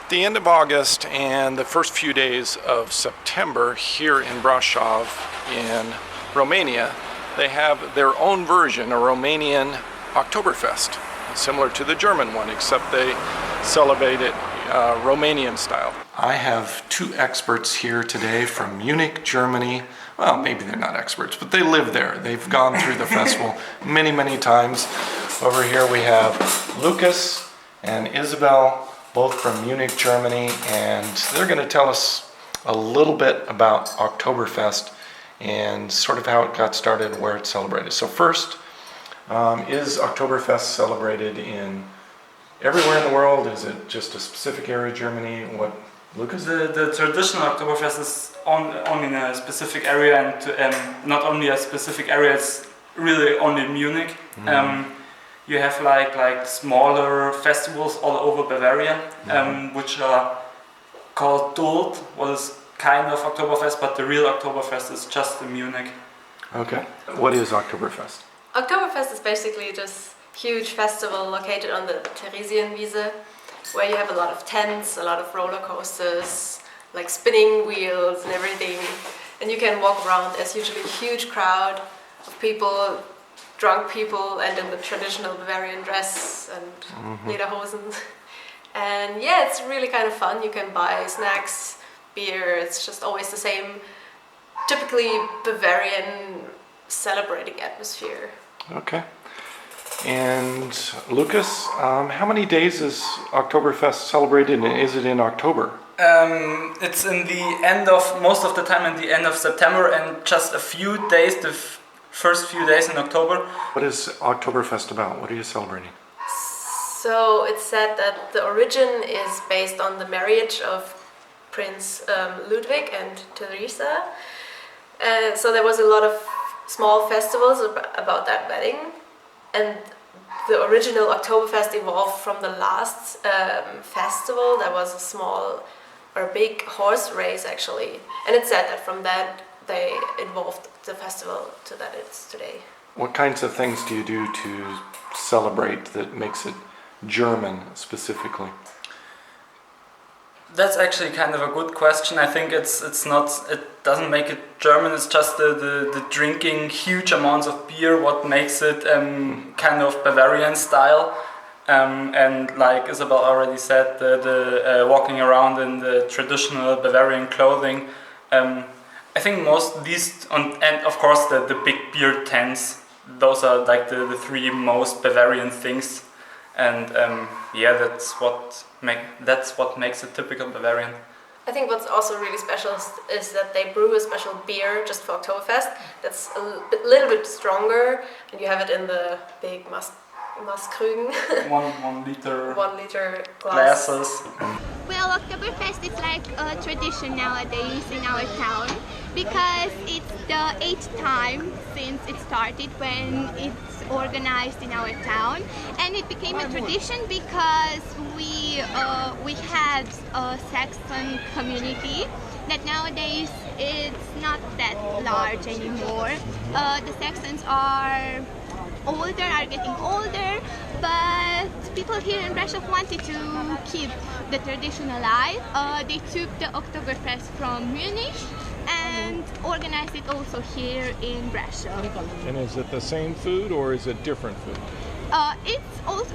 The end of August and the first few days of September here in Brasov in Romania, they have their own version, a Romanian Oktoberfest, similar to the German one, except they celebrate it Romanian style. I have two experts here today from Munich, Germany. Well, maybe they're not experts, but they live there. They've gone through the festival many, many times. Over here we have Lucas and Isabel, both from Munich, Germany, and they're going to tell us a little bit about Oktoberfest and sort of how it got started and where it's celebrated. So first, is Oktoberfest celebrated in everywhere in the world? Is it just a specific area of Germany? What, Lucas? The traditional Oktoberfest is only in a specific area, and not only a specific area, it's really only Munich. You have like smaller festivals all over Bavaria, which are called Dult, what is kind of Oktoberfest, but the real Oktoberfest is just in Munich. Okay. What is Oktoberfest? Oktoberfest is basically just a huge festival located on the Theresienwiese, where you have a lot of tents, a lot of roller coasters, like spinning wheels and everything. And you can walk around. There's usually a huge crowd of people, drunk people, and in the traditional Bavarian dress and lederhosen. And yeah, it's really kind of fun. You can buy snacks, beer. It's just always the same, typically Bavarian celebrating atmosphere. Okay. And Lucas, how many days is Oktoberfest celebrated, and is it in October? It's in the end of, most of the time in the end of September, and just a few days, the first few days in October. What is Oktoberfest about? What are you celebrating? So it's said that the origin is based on the marriage of Prince Ludwig and Teresa. So there was a lot of small festivals about that wedding, and the original Oktoberfest evolved from the last festival. There was a small or big horse race actually, and it's said that from that they evolved the festival to that it's today. What kinds of things do you do to celebrate that makes it German specifically? That's actually kind of a good question. I think it doesn't make it German, it's just the drinking huge amounts of beer what makes it kind of Bavarian style. And like Isabel already said, the walking around in the traditional Bavarian clothing. I think most these, and of course the big beer tents, those are like the three most Bavarian things. And yeah, that's what makes it typical Bavarian. I think what's also really special is that they brew a special beer just for Oktoberfest that's a little bit stronger, and you have it in the big Maßkrügen. 1 liter. 1 liter glasses. Well, Oktoberfest is like a tradition nowadays in our town, because it's the 8th time since it started when it's organized in our town, and it became a tradition because we had a Saxon community that nowadays it's not that large anymore. The Saxons are getting older, but people here in Brasov wanted to keep the tradition alive. They took the Oktoberfest from Munich and organized it also here in Brasov. And is it the same food or is it different food?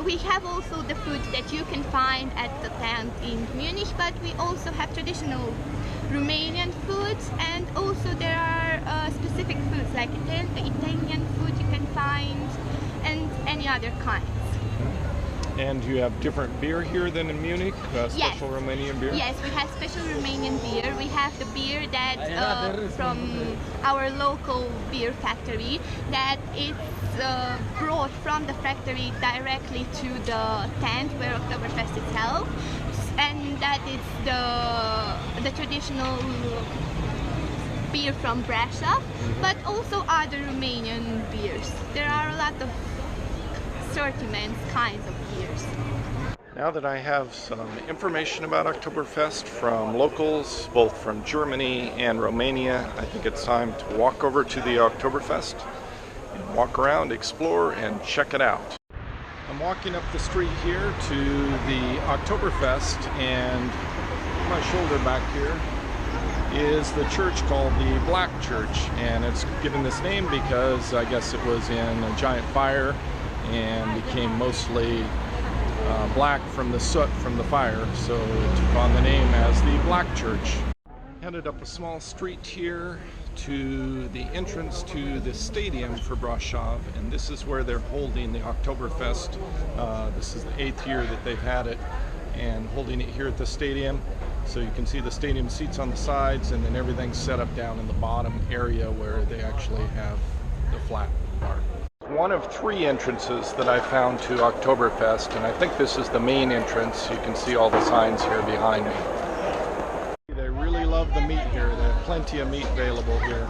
We have also the food that you can find at the tent in Munich, but we also have traditional Romanian foods, and also there are specific foods like Italian food you can find, and any other kinds. And you have different beer here than in Munich? Special Yes. Romanian beer? Yes, we have special Romanian beer. We have the beer that from our local beer factory, that it's brought from the factory directly to the tent where Oktoberfest is held, and that is the traditional beer from Brasov, but also other Romanian beers. There are a lot of assortiments, kinds of beers. Now that I have some information about Oktoberfest from locals, both from Germany and Romania, I think it's time to walk over to the Oktoberfest and walk around, explore, and check it out. I'm walking up the street here to the Oktoberfest, and my shoulder back here is the church called the Black Church, and it's given this name because I guess it was in a giant fire and became mostly black from the soot from the fire, so it took on the name as the Black Church. Headed up a small street here to the entrance to the stadium for Brasov, and this is where they're holding the Oktoberfest. This is the 8th year that they've had it, and holding it here at the stadium. So you can see the stadium seats on the sides, and then everything's set up down in the bottom area where they actually have the flat part. One of 3 entrances that I found to Oktoberfest, and I think this is the main entrance. You can see all the signs here behind me. They really love the meat here. They have plenty of meat available here.